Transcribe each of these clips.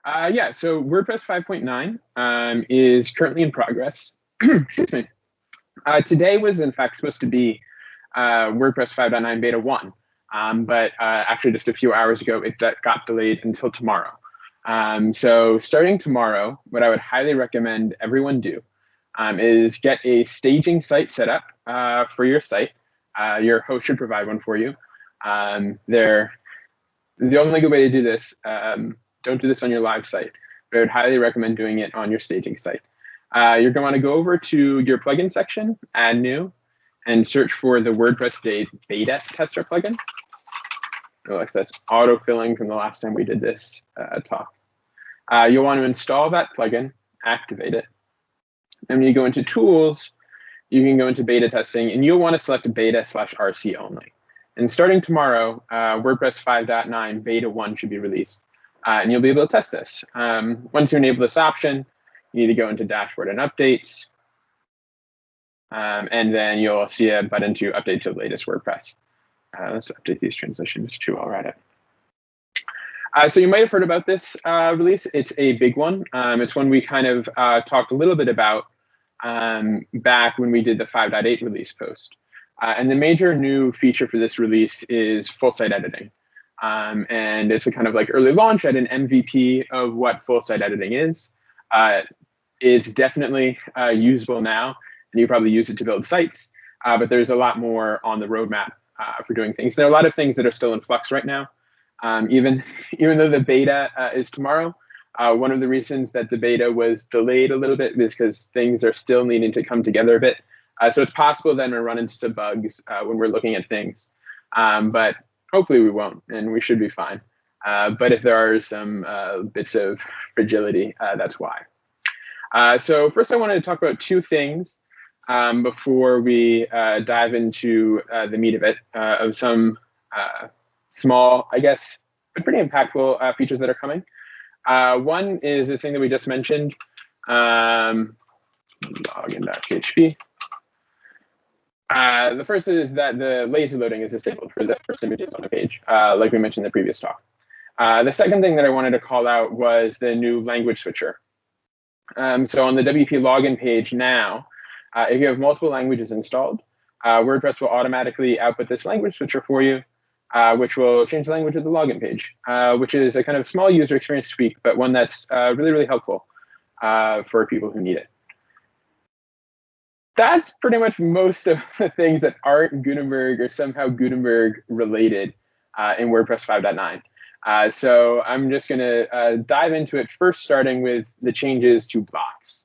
Yeah, so WordPress 5.9 is currently in progress. Excuse me. Today was, in fact, supposed to be WordPress 5.9 Beta 1, but actually just a few hours ago, that got delayed until tomorrow. So starting tomorrow, what I would highly recommend everyone do is get a staging site set up for your site. Your host should provide one for you. The only good way to do this, don't do this on your live site, but I would highly recommend doing it on your staging site. You're going to want to go over to your plugin section, add new, and search for the WordPress beta tester plugin. Notice that's auto-filling from the last time we did this talk. You'll want to install that plugin, activate it. And when you go into tools, you can go into beta testing, and you'll want to select beta/RC only. And starting tomorrow, WordPress 5.9 Beta 1 should be released, and you'll be able to test this. Once you enable this option, you need to go into Dashboard and Updates, and then you'll see a button to update to the latest WordPress. Let's update these transitions too while we're at it. So you might have heard about this release. It's a big one. It's one we kind of talked a little bit about back when we did the 5.8 release post. And the major new feature for this release is full site editing. And it's a kind of like early launch at an MVP of what full site editing is. It's definitely usable now, and you probably use it to build sites. But there's a lot more on the roadmap for doing things. There are a lot of things that are still in flux right now. Even though the beta is tomorrow, one of the reasons that the beta was delayed a little bit is because things are still needing to come together a bit. So it's possible then we'll run into some bugs when we're looking at things. But hopefully we won't, and we should be fine. But if there are some bits of fragility, that's why. So first I wanted to talk about two things before we dive into the meat of it, of some small, I guess, but pretty impactful features that are coming. One is the thing that we just mentioned, login.php. The first is that the lazy loading is disabled for the first images on a page, like we mentioned in the previous talk. The second thing that I wanted to call out was the new language switcher. So on the WP login page now, if you have multiple languages installed, WordPress will automatically output this language switcher for you, which will change the language of the login page, which is a kind of small user experience tweak, but one that's really, really helpful for people who need it. That's pretty much most of the things that aren't Gutenberg or somehow Gutenberg related in WordPress 5.9. So I'm just going to dive into it first, starting with the changes to blocks.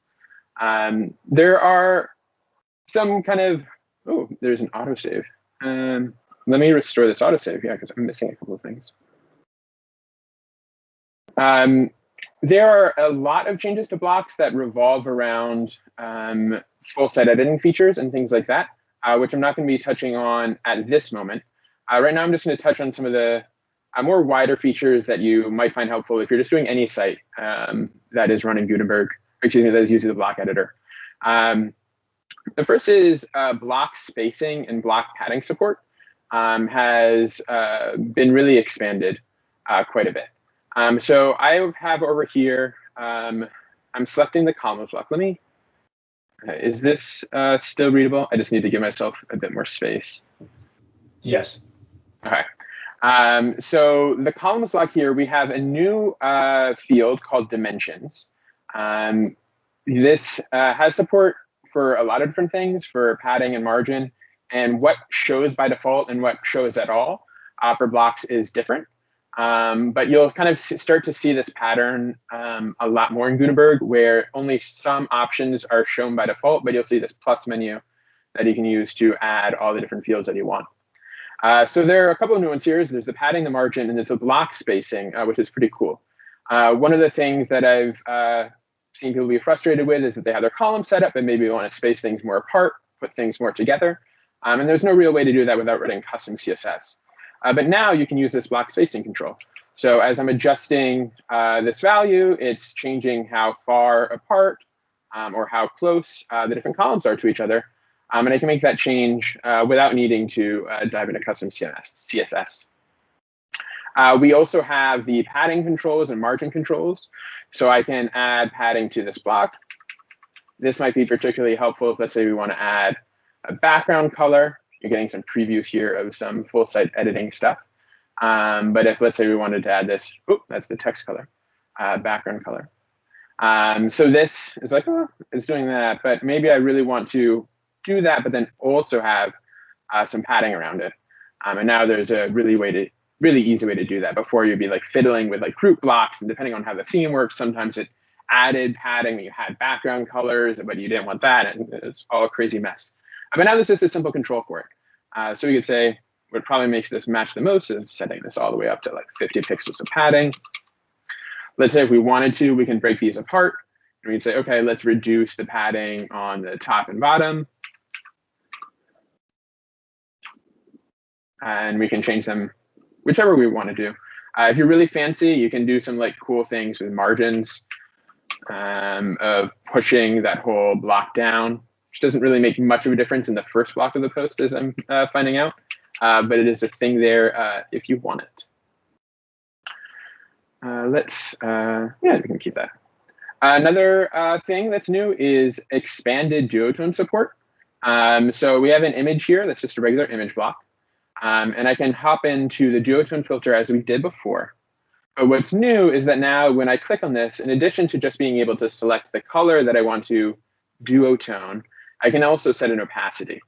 There are some kind of, oh, there's an autosave. Let me restore this autosave, yeah, because I'm missing a couple of things. There are a lot of changes to blocks that revolve around full site editing features and things like that, which I'm not going to be touching on at this moment. Right now, I'm just going to touch on some of the more wider features that you might find helpful if you're just doing any site that is running Gutenberg, excuse me, that is using the block editor. The first is block spacing and block padding support has been really expanded quite a bit. So I have over here, I'm selecting the columns block. Let me, is this still readable? I just need to give myself a bit more space. Yes. Okay. So the columns block here, we have a new field called dimensions. This has support for a lot of different things, for padding and margin. And what shows by default and what shows at all for blocks is different. But you'll kind of start to see this pattern a lot more in Gutenberg, where only some options are shown by default, but you'll see this plus menu that you can use to add all the different fields that you want. So there are a couple of new ones here. There's the padding, the margin, and there's the block spacing, which is pretty cool. One of the things that I've seen people be frustrated with is that they have their columns set up and maybe want to space things more apart, put things more together. And there's no real way to do that without writing custom CSS. But now you can use this block spacing control. So as I'm adjusting this value, it's changing how far apart or how close the different columns are to each other. And I can make that change without needing to dive into custom CSS. We also have the padding controls and margin controls. So I can add padding to this block. This might be particularly helpful if, let's say, we want to add a background color. You're getting some previews here of some full site editing stuff. But if, let's say, we wanted to add this, that's the text color, background color. So this is like, it's doing that, but maybe I really want to do that, but then also have some padding around it. And now there's a really easy way to do that. Before, you'd be like fiddling with like group blocks, and depending on how the theme works, sometimes it added padding when you had background colors, but you didn't want that, and it's all a crazy mess. But now there's just a simple control for it. So we could say what probably makes this match the most is setting this all the way up to like 50 pixels of padding. Let's say if we wanted to, we can break these apart. And we'd say, OK, let's reduce the padding on the top and bottom. And we can change them whichever we want to do. If you're really fancy, you can do some like cool things with margins of pushing that whole block down, which doesn't really make much of a difference in the first block of the post, as I'm finding out. But it is a thing there if you want it. Yeah, we can keep that. Another thing that's new is expanded Duotone support. So we have an image here that's just a regular image block. And I can hop into the Duotone filter as we did before. But what's new is that now when I click on this, in addition to just being able to select the color that I want to duotone, I can also set an opacity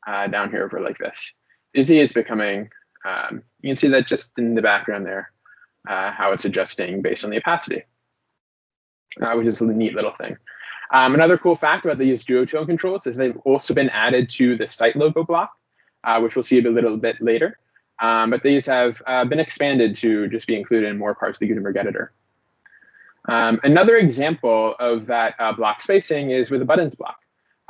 down here over like this. You see it's becoming, you can see that just in the background there, how it's adjusting based on the opacity, which is a neat little thing. Another cool fact about these Duotone controls is they've also been added to the site logo block, which we'll see a little bit later. But these have been expanded to just be included in more parts of the Gutenberg editor. Another example of that block spacing is with the buttons block.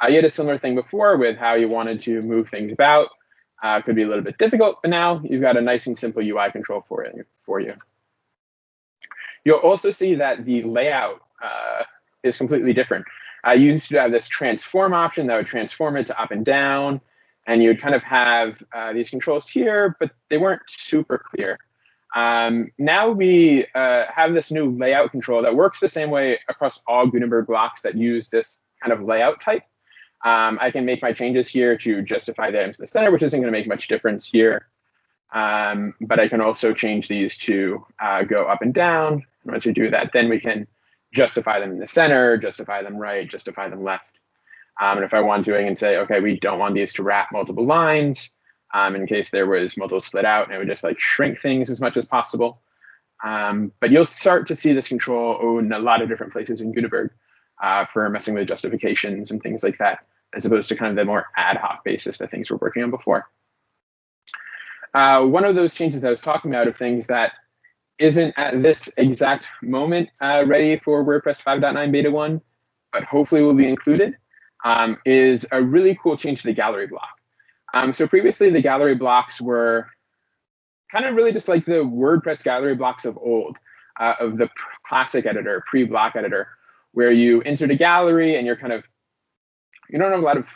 You had a similar thing before with how you wanted to move things about. Could be a little bit difficult, but now you've got a nice and simple UI control for you. You'll also see that the layout is completely different. You used to have this transform option that would transform it to up and down. And you'd kind of have these controls here, but they weren't super clear. Now we have this new layout control that works the same way across all Gutenberg blocks that use this kind of layout type. I can make my changes here to justify the items in the center, which isn't going to make much difference here. But I can also change these to go up and down. Once we do that, then we can justify them in the center, justify them right, justify them left. And if I want to, I can say, OK, we don't want these to wrap multiple lines in case there was multiple split out, and it would just like shrink things as much as possible. But you'll start to see this control in a lot of different places in Gutenberg for messing with justifications and things like that, as opposed to kind of the more ad hoc basis that things we're working on before. One of those changes that I was talking about of things that isn't at this exact moment ready for WordPress 5.9 beta 1, but hopefully will be included, is a really cool change to the gallery block. So previously, the gallery blocks were kind of really just like the WordPress gallery blocks of old, of the classic editor, pre-block editor, where you insert a gallery and you don't have a lot of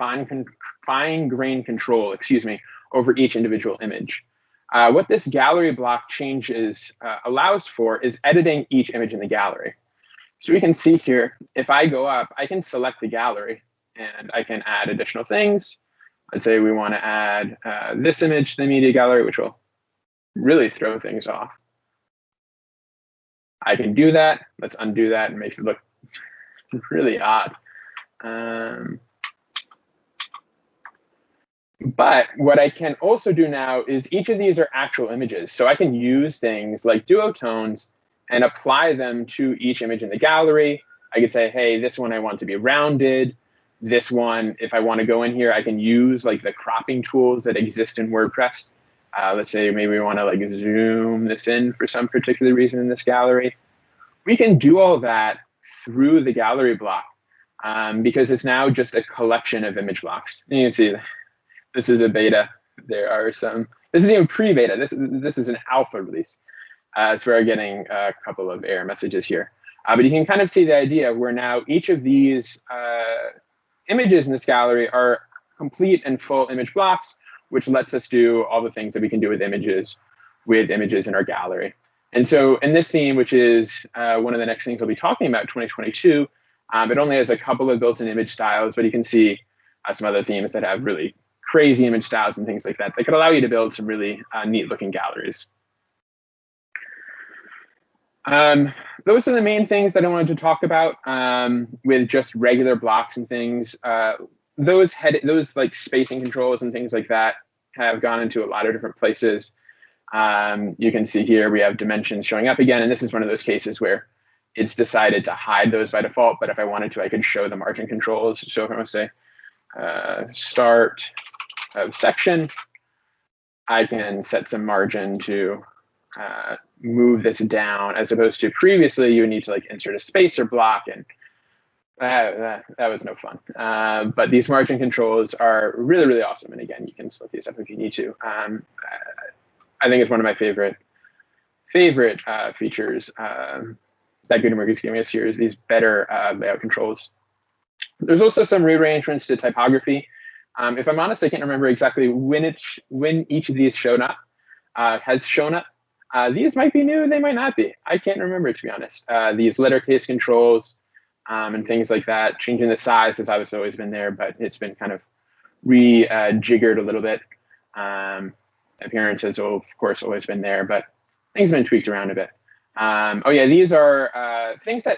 fine-grained control, over each individual image. What this gallery block change allows for is editing each image in the gallery. So we can see here, if I go up, I can select the gallery and I can add additional things. Let's say we want to add this image to the media gallery, which will really throw things off. I can do that. Let's undo that. It makes it look really odd. But what I can also do now is each of these are actual images. So I can use things like duotones and apply them to each image in the gallery. I could say, hey, this one I want to be rounded. This one, if I want to go in here, I can use like the cropping tools that exist in WordPress. Let's say maybe we want to like zoom this in for some particular reason in this gallery. We can do all that through the gallery block because it's now just a collection of image blocks. And you can see this is a beta. There are some. This is even pre-beta. This is an alpha release. So we're getting a couple of error messages here. But you can kind of see the idea where now each of these images in this gallery are complete and full image blocks, which lets us do all the things that we can do with images with images in our gallery. And so in this theme, which is one of the next things we'll be talking about, 2022, it only has a couple of built-in image styles, but you can see some other themes that have really crazy image styles and things like that that could allow you to build some really neat-looking galleries. Those are the main things that I wanted to talk about with just regular blocks and things. Those like spacing controls and things like that have gone into a lot of different places. You can see here we have dimensions showing up again, and this is one of those cases where it's decided to hide those by default, but if I wanted to, I could show the margin controls. So if I want to say start of section, I can set some margin to move this down, as opposed to previously you would need to like insert a spacer block, and that was no fun. But these margin controls are really, really awesome. And again, you can split these up if you need to. I think it's one of my favorite features that Gutenberg is giving us here is these better layout controls. There's also some rearrangements to typography. If I'm honest, I can't remember exactly when each of these has shown up. These might be new, they might not be. I can't remember, to be honest. These letter case controls and things like that, changing the size has obviously always been there, but it's been kind of rejiggered a little bit. Appearance has, of course, always been there, but things have been tweaked around a bit. Oh yeah, these are things that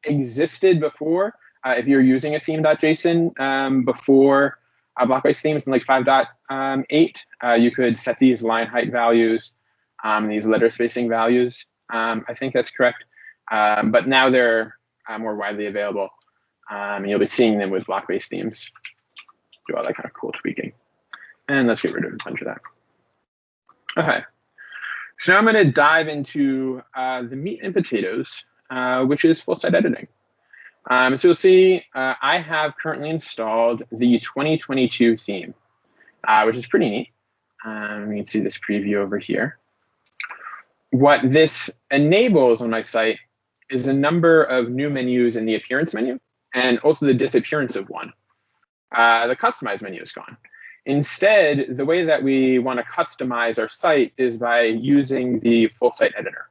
existed before. If you're using a theme.json before block-based themes in like 5.8, you could set these line height values, these letter spacing values. I think that's correct. But now they're more widely available, and you'll be seeing them with block-based themes. Do all that kind of cool tweaking. And let's get rid of a bunch of that. Okay. So now I'm going to dive into the meat and potatoes, which is full-site editing. So you'll see I have currently installed the 2022 theme, which is pretty neat. You can see this preview over here. What this enables on my site is a number of new menus in the appearance menu and also the disappearance of one. The customize menu is gone. Instead, the way that we want to customize our site is by using the full site editor.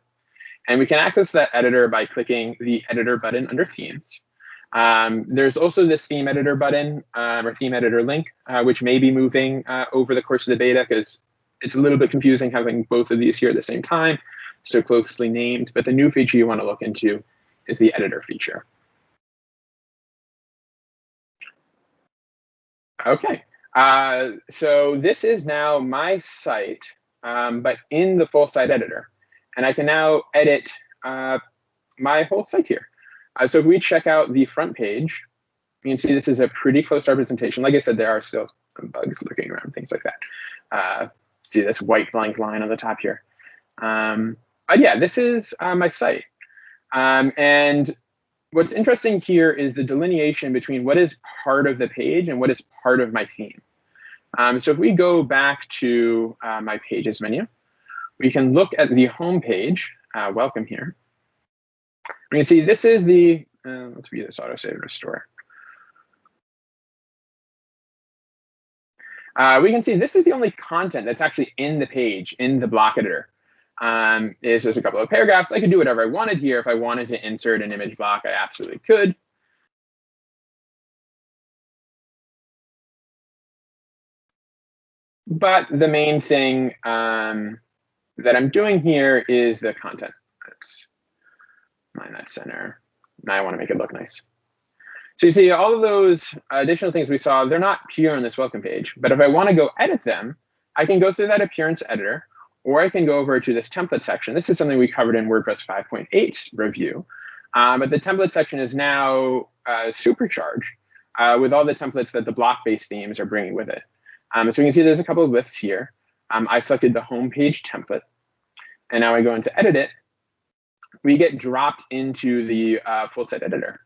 And we can access that editor by clicking the editor button under themes. There's also this theme editor button or theme editor link, which may be moving over the course of the beta because it's a little bit confusing having both of these here at the same time, so closely named. But the new feature you want to look into is the editor feature. Okay. So this is now my site, but in the full site editor. And I can now edit my whole site here. So if we check out the front page, you can see this is a pretty close representation. Like I said, there are still some bugs lurking around, things like that. See this white blank line on the top here. But yeah, this is my site. And what's interesting here is the delineation between what is part of the page and what is part of my theme. So if we go back to my pages menu, we can look at the home page, welcome here. We can see this is the, let's view this autosave and restore. We can see this is the only content that's actually in the page, in the block editor. There's a couple of paragraphs. I could do whatever I wanted here. If I wanted to insert an image block, I absolutely could. But the main thing that I'm doing here is the content. Let's mine that center. Now I want to make it look nice. So you see all of those additional things we saw, they're not here on this welcome page. But if I want to go edit them, I can go through that appearance editor, or I can go over to this template section. This is something we covered in WordPress 5.8 review. But the template section is now supercharged with all the templates that the block-based themes are bringing with it. So you can see there's a couple of lists here. I selected the homepage template, and now I go into edit it. We get dropped into the full site editor.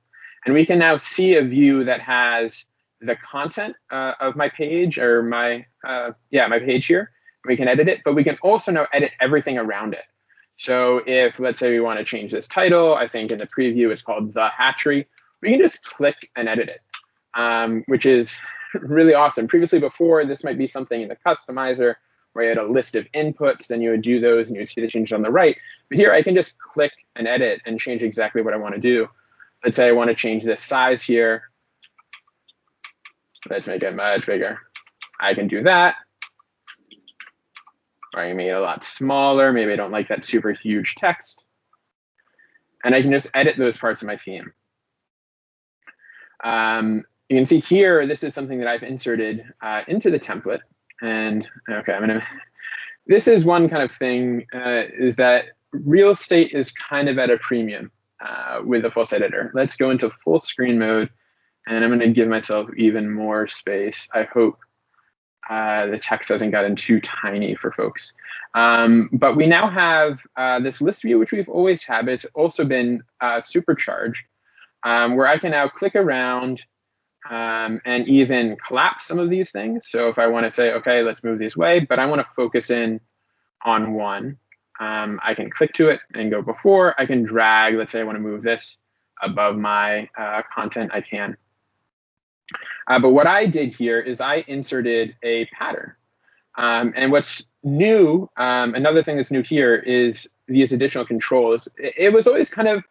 And we can now see a view that has the content of my page, or my page here. We can edit it, but we can also now edit everything around it. So if, let's say we want to change this title, I think in the preview it's called The Hatchery, we can just click and edit it, which is really awesome. Previously before, this might be something in the customizer where you had a list of inputs, then you would do those and you would see the changes on the right. But here I can just click and edit and change exactly what I want to do. Let's say I want to change this size here. Let's make it much bigger. I can do that. Or I can make it a lot smaller. Maybe I don't like that super huge text. And I can just edit those parts of my theme. You can see here, this is something that I've inserted into the template. And OK, this is one kind of thing is that real estate is kind of at a premium with the full site editor. Let's go into full screen mode. And I'm going to give myself even more space. I hope the text hasn't gotten too tiny for folks. But we now have this list view, which we've always had, but it's also been supercharged, where I can now click around and even collapse some of these things. So if I want to say, OK, let's move these away, but I want to focus in on one, I can click to it and go before. I can drag. Let's say I want to move this above my content. I can. But what I did here is I inserted a pattern. And what's new, another thing that's new here is these additional controls. It was always kind of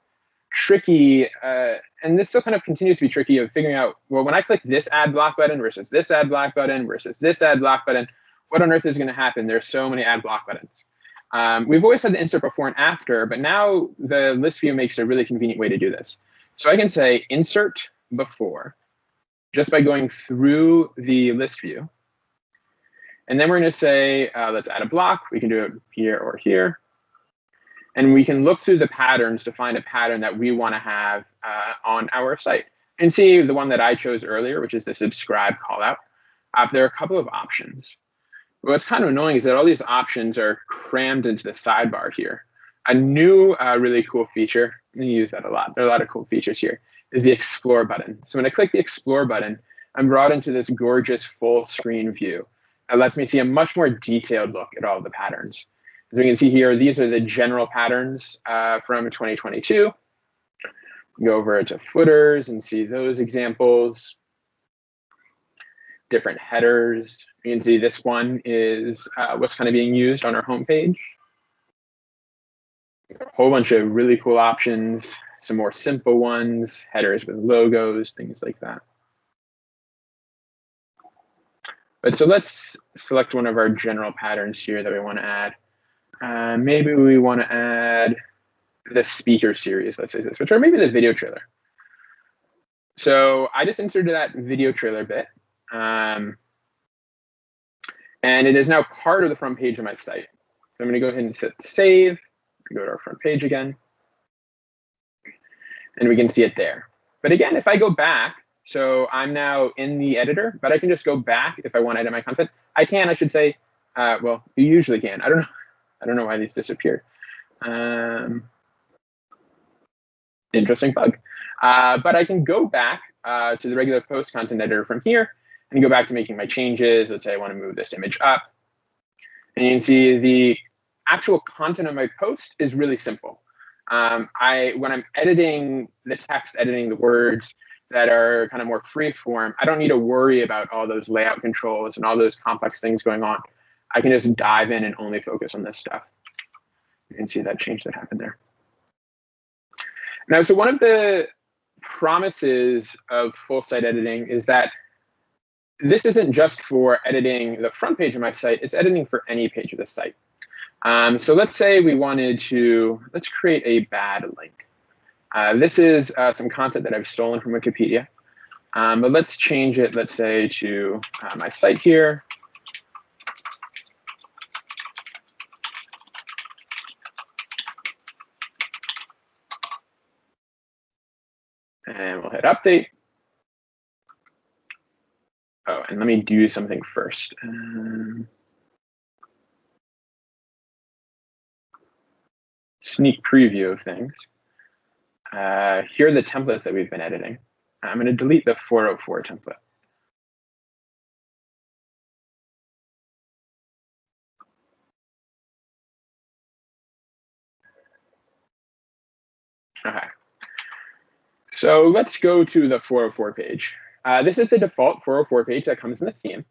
tricky, and this still kind of continues to be tricky of figuring out, well, when I click this add block button versus this add block button versus this add block button, what on earth is going to happen? There's so many add block buttons. We've always had the insert before and after, but now the list view makes a really convenient way to do this. So I can say insert before, just by going through the list view. And then we're going to say, let's add a block. We can do it here or here. And we can look through the patterns to find a pattern that we want to have on our site. And see the one that I chose earlier, which is the subscribe callout. There are a couple of options. But what's kind of annoying is that all these options are crammed into the sidebar here. A new really cool feature, and you use that a lot. There are a lot of cool features here, is the Explore button. So when I click the Explore button, I'm brought into this gorgeous full screen view. It lets me see a much more detailed look at all of the patterns. As we can see here, these are the general patterns from 2022. Go over to footers and see those examples. Different headers. You can see this one is what's kind of being used on our homepage. A whole bunch of really cool options, some more simple ones, headers with logos, things like that. But so let's select one of our general patterns here that we want to add. Maybe we want to add the speaker series, let's say this, or maybe the video trailer. So I just inserted that video trailer bit. And it is now part of the front page of my site. So I'm going to go ahead and hit save. Go to our front page again. And we can see it there. But again, if I go back, so I'm now in the editor, but I can just go back if I want to edit my content. I can, I should say, well, you usually can. I don't know why these disappeared. Interesting bug. But I can go back to the regular post content editor from here and go back to making my changes. Let's say I want to move this image up. And you can see the actual content of my post is really simple. When I'm editing the text, editing the words that are kind of more free form, I don't need to worry about all those layout controls and all those complex things going on. I can just dive in and only focus on this stuff. You can see that change that happened there. Now, so one of the promises of full site editing is that this isn't just for editing the front page of my site, it's editing for any page of the site. So let's say we wanted to, let's create a bad link. This is some content that I've stolen from Wikipedia, but let's change it, let's say, to my site here. And we'll hit update. Oh, and let me do something first. Sneak preview of things. Here are the templates that we've been editing. I'm going to delete the 404 template. Okay. So let's go to the 404 page. This is the default 404 page that comes in the theme.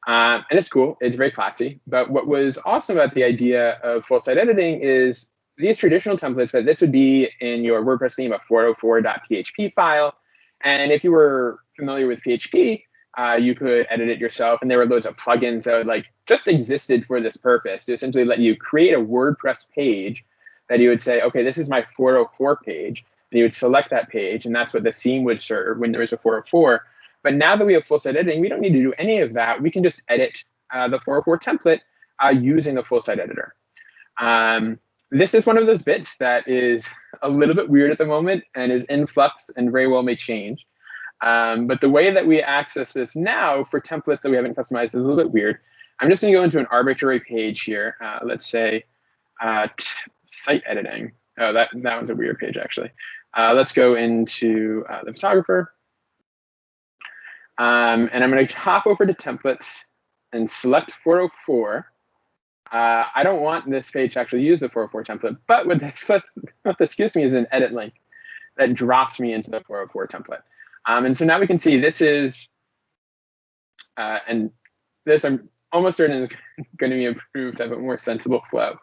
And it's cool. It's very classy. But what was awesome about the idea of full site editing is these traditional templates, that this would be in your WordPress theme, a 404.php file. And if you were familiar with PHP, you could edit it yourself. And there were loads of plugins that like just existed for this purpose to essentially let you create a WordPress page that you would say, okay, this is my 404 page. And you would select that page, and that's what the theme would serve when there was a 404. But now that we have full site editing, we don't need to do any of that. We can just edit the 404 template using the full site editor. This is one of those bits that is a little bit weird at the moment and is in flux and very well may change. But the way that we access this now for templates that we haven't customized is a little bit weird. I'm just going to go into an arbitrary page here. Let's say site editing. Oh, that one's a weird page, actually. Let's go into the photographer. And I'm going to hop over to templates and select 404. I don't want this page to actually use the 404 template, but what this gives me is an edit link that drops me into the 404 template. And so now we can see this is, and this I'm almost certain is going to be improved to have a more sensible flow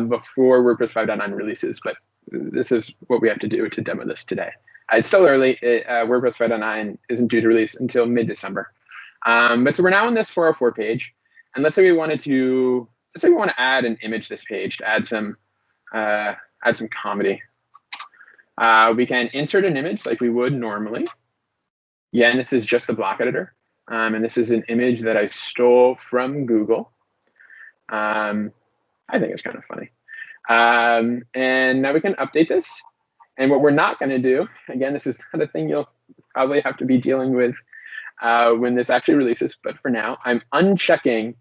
before WordPress 5.9 releases, but this is what we have to do to demo this today. It's still early. WordPress 5.9 isn't due to release until mid-December. But so we're now on this 404 page. And let's say we want to add an image to this page to add some comedy. We can insert an image like we would normally. Yeah, and this is just the block editor. And this is an image that I stole from Google. I think it's kind of funny. And now we can update this. And what we're not going to do, again, this is not a thing you'll probably have to be dealing with when this actually releases. But for now, I'm unchecking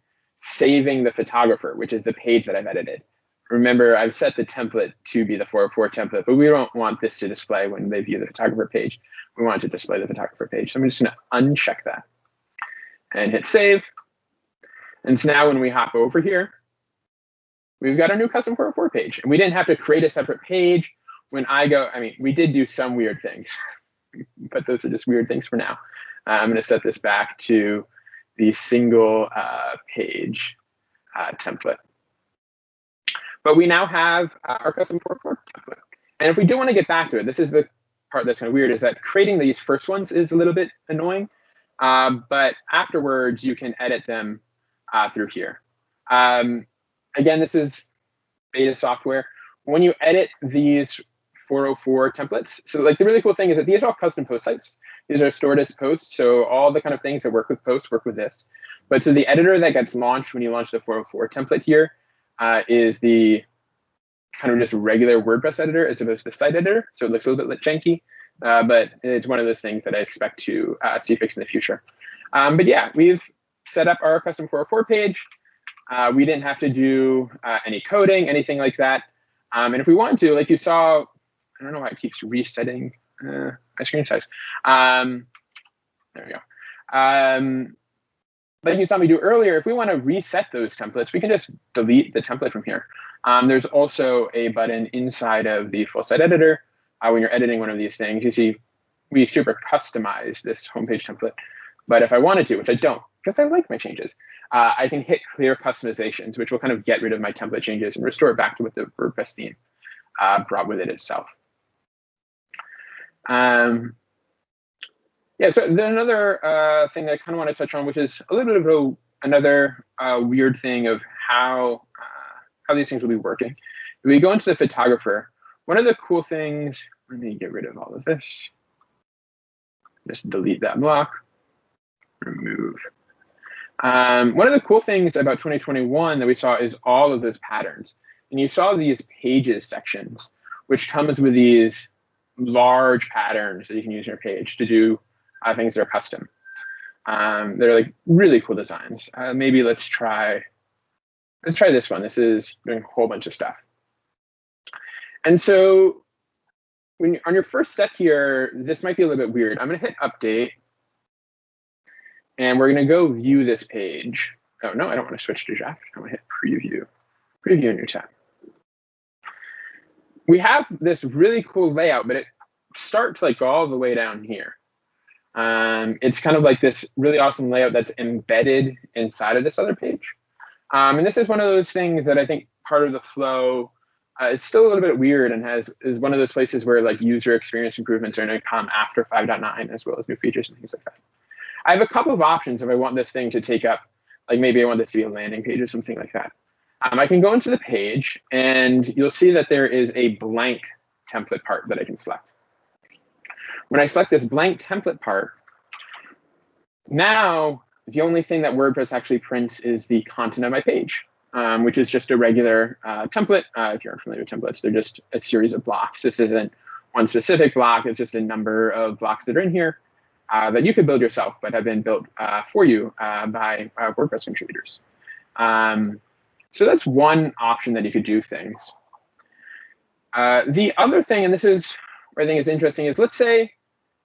saving the photographer, which is the page that I've edited. Remember, I've set the template to be the 404 template, but we don't want this to display when they view the photographer page. We want it to display the photographer page. So I'm just going to uncheck that and hit save. And so now when we hop over here, we've got our new custom 404 page. And we didn't have to create a separate page. When I go, I mean, we did do some weird things, but those are just weird things for now. I'm going to set this back to the single page template. But we now have our custom 404 template. And if we do want to get back to it, this is the part that's kind of weird, is that creating these first ones is a little bit annoying. But afterwards, you can edit them through here. Again, this is beta software. When you edit these 404 templates, so like the really cool thing is that these are all custom post types. These are stored as posts, so all the kind of things that work with posts work with this. But so the editor that gets launched when you launch the 404 template here is the kind of just regular WordPress editor as opposed to the site editor. So it looks a little bit janky, but it's one of those things that I expect to see fixed in the future. But yeah, we've set up our custom 404 page. We didn't have to do any coding, anything like that. And if we want to, like you saw, I don't know why it keeps resetting my screen size. There we go. Like you saw me do earlier, if we want to reset those templates, we can just delete the template from here. There's also a button inside of the full site editor. When you're editing one of these things, you see we super customize this homepage template. But if I wanted to, which I don't, because I like my changes, I can hit clear customizations, which will kind of get rid of my template changes and restore it back to what the WordPress theme brought with it itself. Yeah, so then another thing that I kind of want to touch on, which is a little bit of another weird thing of how these things will be working. If we go into the photographer, one of the cool things, let me get rid of all of this. Just delete that block, remove. One of the cool things about 2021 that we saw is all of those patterns. And you saw these pages sections, which comes with these large patterns that you can use on your page to do things that are custom. They're like really cool designs. Maybe let's try this one. This is doing a whole bunch of stuff. And so when on your first step here, this might be a little bit weird. I'm going to hit update. And we're going to go view this page. Oh, no, I don't want to switch to draft. I want to hit preview. Preview a new tab. We have this really cool layout, but it starts like all the way down here. It's kind of like this really awesome layout that's embedded inside of this other page. And this is one of those things that I think part of the flow is still a little bit weird and is one of those places where like user experience improvements are going to come after 5.9 as well as new features and things like that. I have a couple of options if I want this thing to take up, like maybe I want this to be a landing page or something like that. I can go into the page and you'll see that there is a blank template part that I can select. When I select this blank template part, now the only thing that WordPress actually prints is the content of my page, which is just a regular template. If you aren't familiar with templates, they're just a series of blocks. This isn't one specific block. It's just a number of blocks that are in here that you could build yourself, but have been built for you by WordPress contributors. So that's one option that you could do things. The other thing, and this is where I think is interesting, is let's say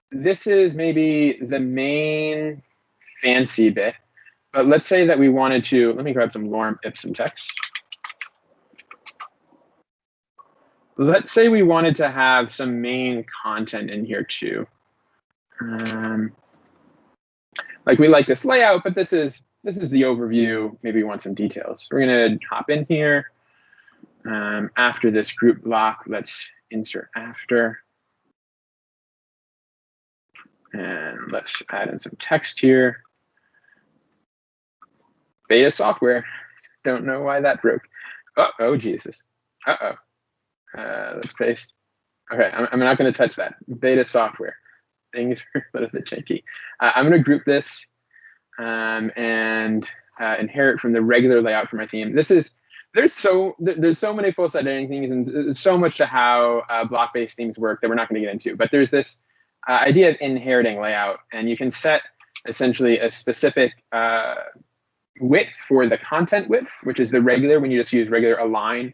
this is maybe the main fancy bit, but let's say that we wanted to, let me grab some lorem ipsum text. Let's say we wanted to have some main content in here too. Like we like this layout, but this is the overview. Maybe we want some details. We're gonna hop in here. After this group block, let's insert after. And let's add in some text here. Beta software. Don't know why that broke. Oh, Jesus. Let's paste. Okay, I'm not going to touch that. Beta software. Things are a little bit janky. I'm going to group this and inherit from the regular layout for my theme. There's so many full site editing things and so much to how block-based themes work that we're not going to get into. But there's this idea of inheriting layout, and you can set essentially a specific width for the content width, which is the regular when you just use regular align,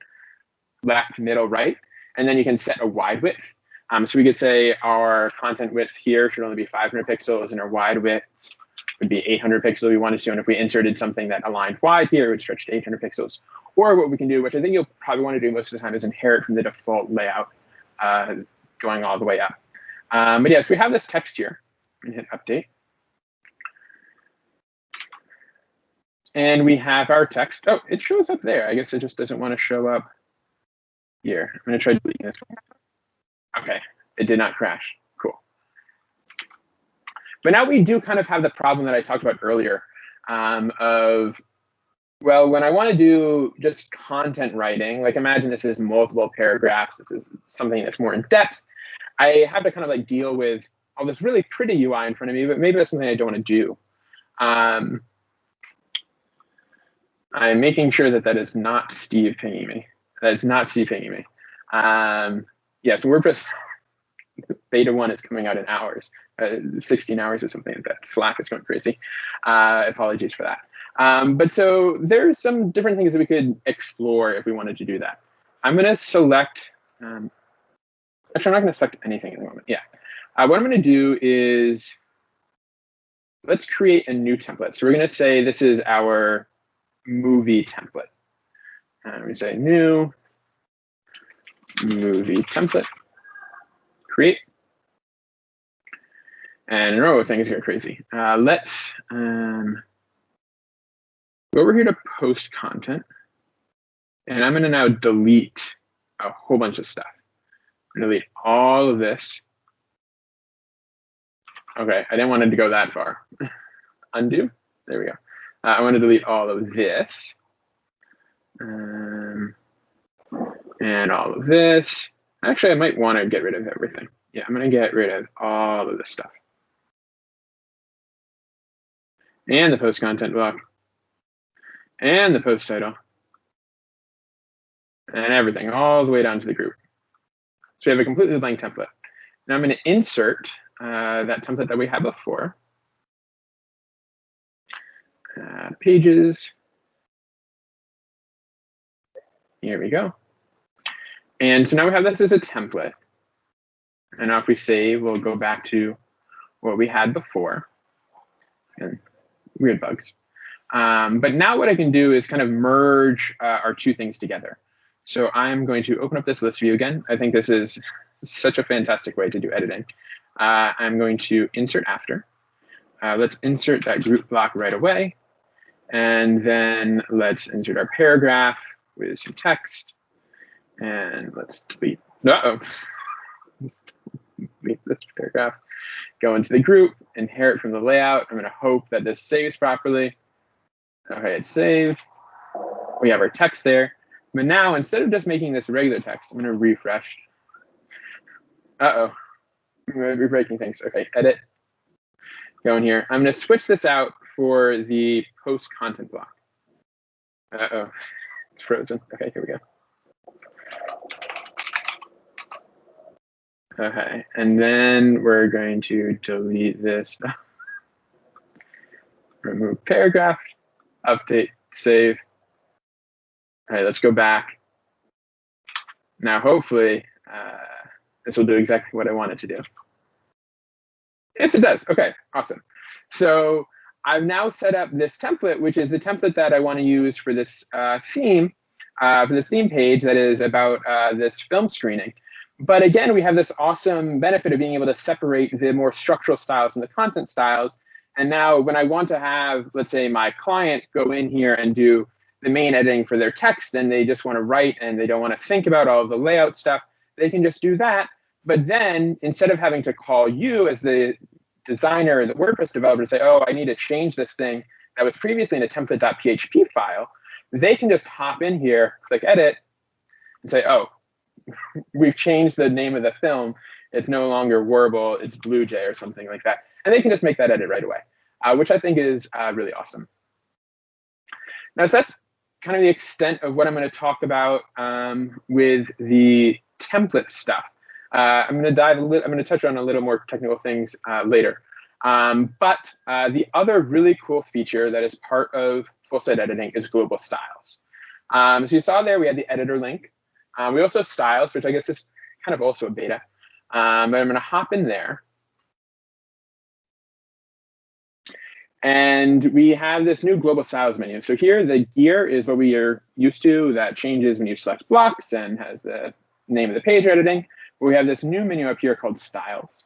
left, middle, right, and then you can set a wide width. So we could say our content width here should only be 500 pixels, and our wide width would be 800 pixels if we wanted to. And if we inserted something that aligned wide here, it would stretch to 800 pixels. Or what we can do, which I think you'll probably want to do most of the time, is inherit from the default layout going all the way up. But yes, we have this text here. I'm going to hit update. And we have our text. Oh, it shows up there. I guess it just doesn't want to show up here. I'm going to try deleting this one. OK, it did not crash. Cool. But now we do kind of have the problem that I talked about earlier of, well, when I want to do just content writing, like imagine this is multiple paragraphs. This is something that's more in depth. I have to kind of like deal with all this really pretty UI in front of me, but maybe that's something I don't want to do. I'm making sure that is not Steve pinging me. That is not Steve pinging me. Yeah, so WordPress beta 1 is coming out in hours, 16 hours or something like that. Slack is going crazy. Apologies for that. But so there's some different things that we could explore if we wanted to do that. I'm going to select, actually, I'm not going to select anything at the moment. Yeah. What I'm going to do is, let's create a new template. So we're going to say this is our movie template. And we say new movie template, create. And oh, things are crazy. Let's go over here to post content. And I'm going to now delete a whole bunch of stuff. I'm going to delete all of this. OK, I didn't want it to go that far. Undo. There we go. I want to delete all of this. And all of this. Actually, I might want to get rid of everything. Yeah, I'm going to get rid of all of this stuff. And the post content block. And the post title. And everything, all the way down to the group. So we have a completely blank template. Now I'm going to insert that template that we had before. Pages. Here we go. And so now we have this as a template. And now if we save, we'll go back to what we had before. And weird bugs. But now what I can do is kind of merge our two things together. So I'm going to open up this list view again. I think this is such a fantastic way to do editing. I'm going to insert after. Let's insert that group block right away. And then let's insert our paragraph with some text. And let's delete. Let's delete this paragraph. Go into the group, inherit from the layout. I'm going to hope that this saves properly. Okay, it's saved. We have our text there. But now, instead of just making this regular text, I'm going to refresh. I'm going to be breaking things. Okay, edit. Go in here. I'm going to switch this out for the post content block. It's frozen. Okay, here we go. Okay, and then we're going to delete this. Remove paragraph, update, save. All right, let's go back. Now, hopefully, this will do exactly what I want it to do. Yes, it does. Okay, awesome. So I've now set up this template, which is the template that I want to use for this theme page that is about this film screening. But again, we have this awesome benefit of being able to separate the more structural styles and the content styles. And now when I want to have, let's say, my client go in here and do the main editing for their text, and they just want to write and they don't want to think about all of the layout stuff, they can just do that. But then instead of having to call you as the designer or the WordPress developer to say, oh, I need to change this thing that was previously in a template.php file, they can just hop in here, click edit, and say, oh, we've changed the name of the film. It's no longer Warble, it's Blue Jay or something like that. And they can just make that edit right away, which I think is really awesome. Now, so that's kind of the extent of what I'm going to talk about with the template stuff. I'm going to touch on a little more technical things later. But the other really cool feature that is part of full site editing is global styles. So you saw there we had the editor link. We also have styles, which I guess is kind of also a beta. But I'm going to hop in there. And we have this new global styles menu. So here, the gear is what we are used to. That changes when you select blocks and has the name of the page editing. But we have this new menu up here called styles.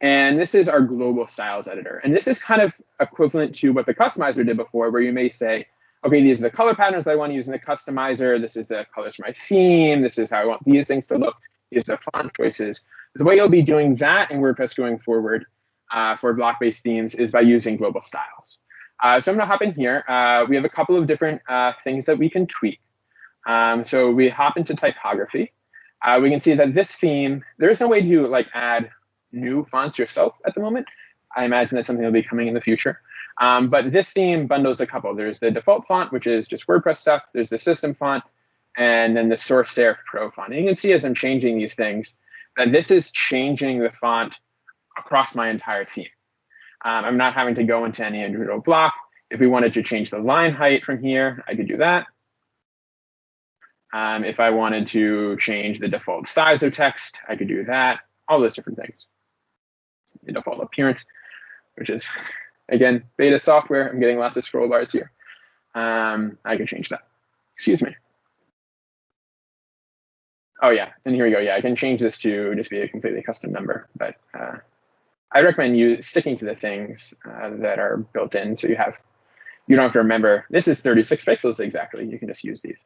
And this is our global styles editor. And this is kind of equivalent to what the customizer did before, where you may say, okay, these are the color patterns I want to use in the customizer. This is the colors for my theme. This is how I want these things to look. These are the font choices. The way you'll be doing that in WordPress going forward for block-based themes is by using global styles. So I'm going to hop in here. We have a couple of different things that we can tweak. So we hop into typography. We can see that this theme, there is no way to like add new fonts yourself at the moment. I imagine that's something that will be coming in the future. But this theme bundles a couple. There's the default font, which is just WordPress stuff. There's the system font, and then the source serif pro font. And you can see as I'm changing these things that this is changing the font across my entire theme. I'm not having to go into any individual block. If we wanted to change the line height from here, I could do that. If I wanted to change the default size of text, I could do that. All those different things. The default appearance, which is, again, beta software. I'm getting lots of scroll bars here. I can change that. Excuse me. Oh, yeah. And here we go. Yeah, I can change this to just be a completely custom number. But I recommend you sticking to the things that are built in. So you don't have to remember, this is 36 pixels exactly. You can just use these.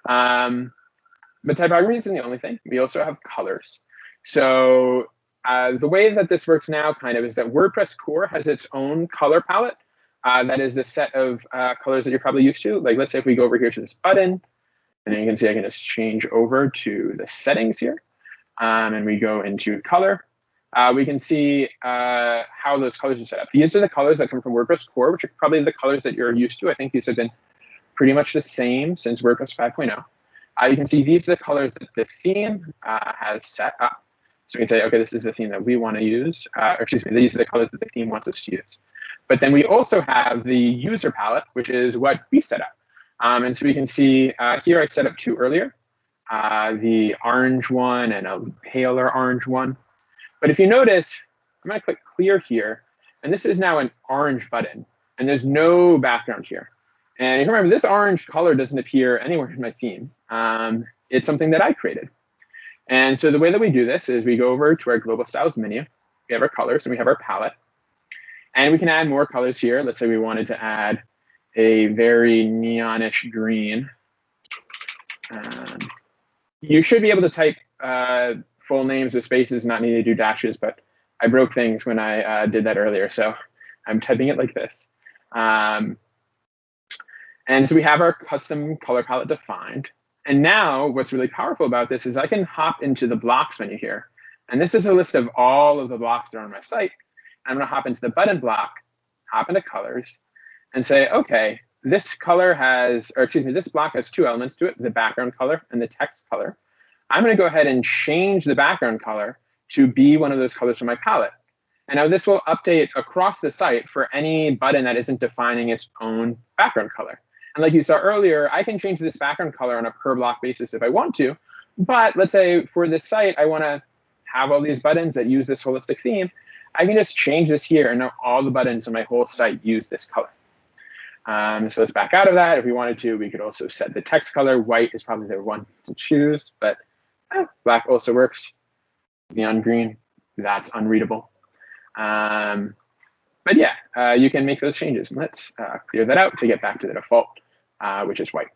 But typography isn't the only thing. We also have colors. So the way that this works now kind of is that WordPress core has its own color palette. That is the set of colors that you're probably used to. Like, let's say if we go over here to this button, and then you can see I can just change over to the settings here. And we go into color. We can see how those colors are set up. These are the colors that come from WordPress core, which are probably the colors that you're used to. I think these have been pretty much the same since WordPress 5.0. You can see these are the colors that the theme has set up. So we can say, okay, this is the theme that we want to use. Or excuse me, these are the colors that the theme wants us to use. But then we also have the user palette, which is what we set up. And so we can see here I set up two earlier, the orange one and a paler orange one. But if you notice, I'm going to click clear here. And this is now an orange button. And there's no background here. And you remember, this orange color doesn't appear anywhere in my theme. It's something that I created. And so the way that we do this is we go over to our global styles menu. We have our colors and we have our palette. And we can add more colors here. Let's say we wanted to add a very neonish green. You should be able to type full names with spaces, not need to do dashes, but I broke things when I did that earlier. So I'm typing it like this. And so we have our custom color palette defined. And now what's really powerful about this is I can hop into the blocks menu here. And this is a list of all of the blocks that are on my site. I'm going to hop into the button block, hop into colors, and say, OK, this color has, or excuse me, this block has two elements to it, the background color and the text color. I'm going to go ahead and change the background color to be one of those colors from my palette. And now this will update across the site for any button that isn't defining its own background color. And like you saw earlier, I can change this background color on a per block basis if I want to. But let's say for this site, I want to have all these buttons that use this holistic theme. I can just change this here, and now all the buttons on my whole site use this color. So let's back out of that. If we wanted to, we could also set the text color. White is probably the one to choose, but black also works. Neon green, that's unreadable. But yeah, you can make those changes. Let's clear that out to get back to the default, which is white.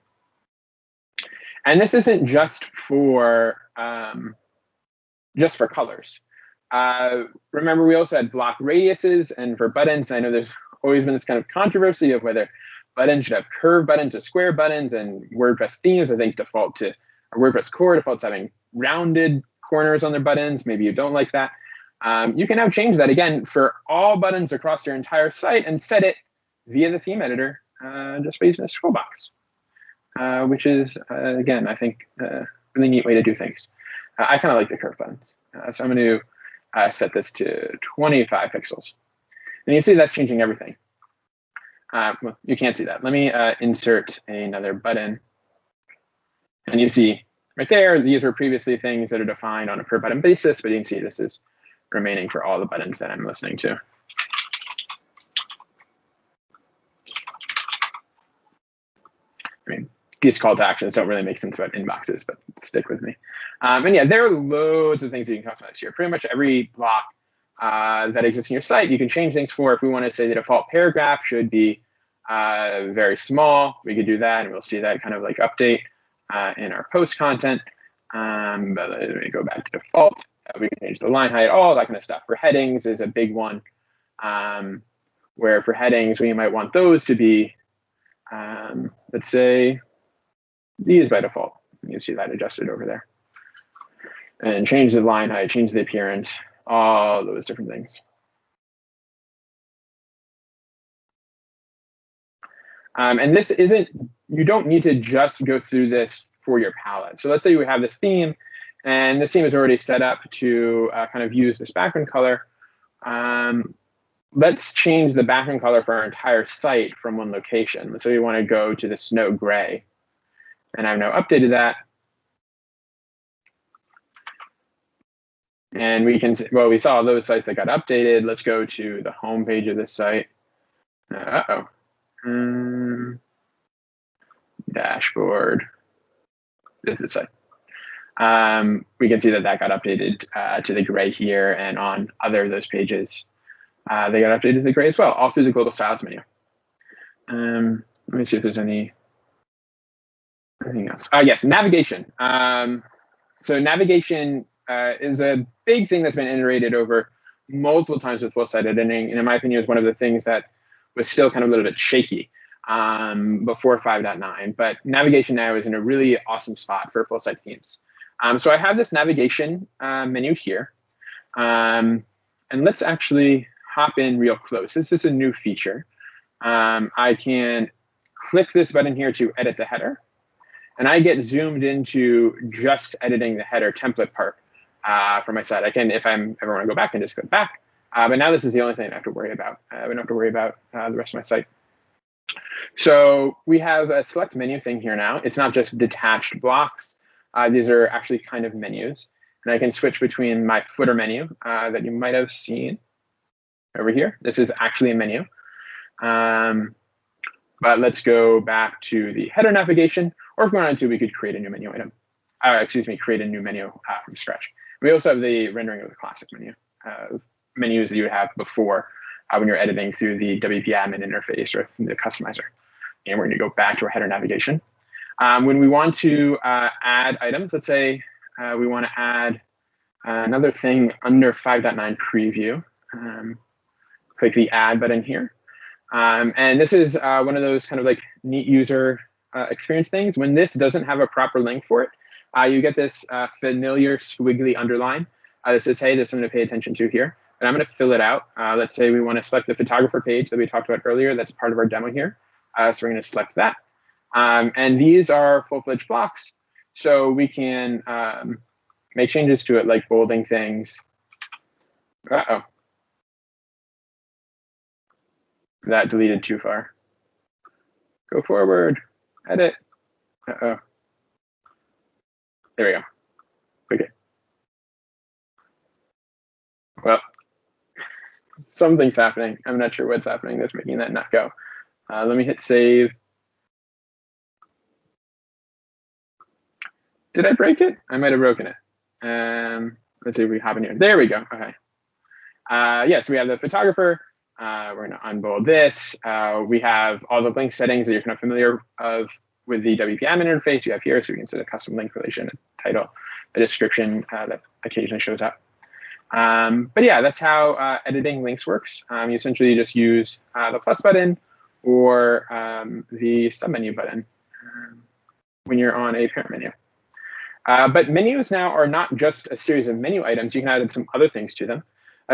And this isn't just for colors. Remember, we also had block radiuses, and for buttons, I know there's always been this kind of controversy of whether buttons should have curved buttons or square buttons, and WordPress themes, I think, default to, or WordPress core defaults having rounded corners on their buttons. Maybe you don't like that. You can now change that again for all buttons across your entire site and set it via the theme editor just by using a scroll box, which is, again, I think a really neat way to do things. I kind of like the curved buttons. So I'm going to set this to 25 pixels. And you see that's changing everything. Well, you can't see that. Let me insert another button. And you see right there, these were previously things that are defined on a per button basis, but you can see this is remaining for all the buttons that I'm listening to. I mean, these call to actions don't really make sense about inboxes, but stick with me. And yeah, there are loads of things that you can customize here. Pretty much every block that exists in your site, you can change things for. If we want to say the default paragraph should be very small, we could do that, and we'll see that kind of like update in our post content. But let me go back to default. We can change the line height, all that kind of stuff. For headings is a big one, where for headings, we might want those to be, let's say, these by default. You can see that adjusted over there. And change the line height, change the appearance, all those different things. And this isn't, you don't need to just go through this for your palette. So let's say you have this theme, and this theme is already set up to kind of use this background color. Let's change the background color for our entire site from one location. So we want to go to the snow gray. And I've now updated that. And we can, well, we saw those sites that got updated. Let's go to the home page of this site. Dashboard. This is the site. We can see that that got updated to the gray here, and on other of those pages, they got updated to the gray as well, all through the global styles menu. Let me see if there's anything else. Yes, navigation. So navigation is a big thing that's been iterated over multiple times with full site editing, and in my opinion, is one of the things that was still kind of a little bit shaky before 5.9. But navigation now is in a really awesome spot for full site themes. So I have this navigation menu here, and let's actually hop in real close. This is a new feature. I can click this button here to edit the header, and I get zoomed into just editing the header template part for my site. I can, if I ever want to go back, and just go back. But now this is the only thing I have to worry about. I don't have to worry about the rest of my site. So we have a select menu thing here now. It's not just detached blocks. These are actually kind of menus. And I can switch between my footer menu that you might have seen over here. This is actually a menu. But let's go back to the header navigation, or if we wanted to, we could create a new menu item. excuse me, create a new menu from scratch. We also have the rendering of the classic menu, menus that you would have before when you're editing through the WP admin interface or the customizer. And we're going to go back to our header navigation. When we want to add items, let's say we want to add another thing under 5.9 preview. Click the add button here. And this is one of those kind of like neat user experience things. When this doesn't have a proper link for it, you get this familiar squiggly underline. This says, hey, there's something to pay attention to here. And I'm going to fill it out. Let's say we want to select the photographer page that we talked about earlier. That's part of our demo here. So we're going to select that. And these are full-fledged blocks. So we can make changes to it, like bolding things. Uh-oh. That deleted too far. Go forward, edit. Uh-oh. There we go. Okay. Well, something's happening. I'm not sure what's happening that's making that not go. Let me hit save. Did I break it? I might have broken it. Let's see if we have in here. There we go. Okay. Yes, we have the photographer. We're going to unbold this. We have all the link settings that you're kind of familiar of with the WP admin interface you have here. So we can set a custom link relation, a title, a description that occasionally shows up. But yeah, that's how editing links works. You essentially just use the plus button or the submenu button when you're on a parent menu. But menus now are not just a series of menu items. You can add some other things to them.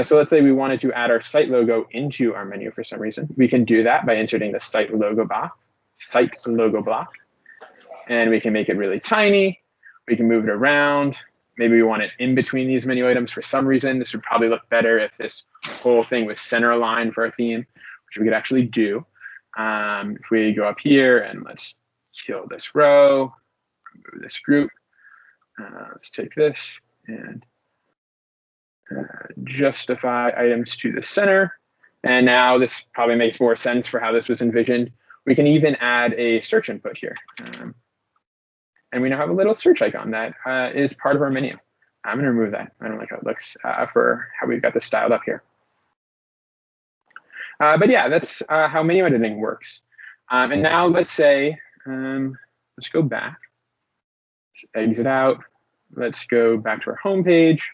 So let's say we wanted to add our site logo into our menu for some reason. We can do that by inserting the site logo block. And we can make it really tiny. We can move it around. Maybe we want it in between these menu items for some reason. This would probably look better if this whole thing was center aligned for our theme, which we could actually do. If we go up here and let's kill this row, remove this group. Let's take this and justify items to the center. And now this probably makes more sense for how this was envisioned. We can even add a search input here. And we now have a little search icon that is part of our menu. I'm going to remove that. I don't like how it looks for how we've got this styled up here. But yeah, that's how menu editing works. And now let's say, let's go back. Let's exit out. Let's go back to our home page.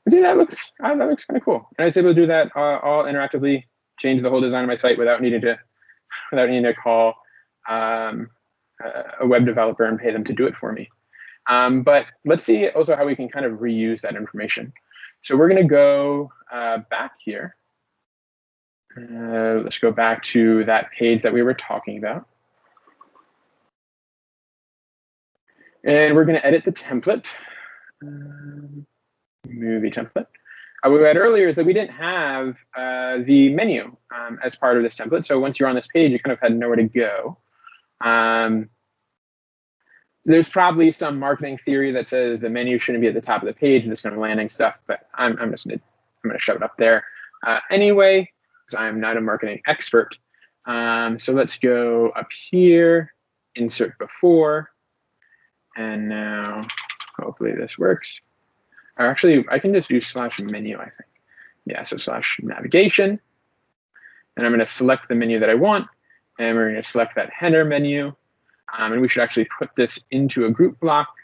See, that looks kind of cool. And I was able to do that all interactively, change the whole design of my site without needing to call a web developer and pay them to do it for me. But let's see also how we can kind of reuse that information. So we're going to go back here. Let's go back to that page that we were talking about. And we're going to edit the template. Movie template. What we had earlier is that we didn't have the menu as part of this template. So once you're on this page, you kind of had nowhere to go. There's probably some marketing theory that says the menu shouldn't be at the top of the page and this kind of landing stuff, but I'm going to shove it up there anyway, because I'm not a marketing expert. So let's go up here, insert before, and now hopefully this works. Or actually, I can just do /menu, I think. Yeah, so /navigation. And I'm going to select the menu that I want. And we're going to select that header menu. And we should actually put this into a group block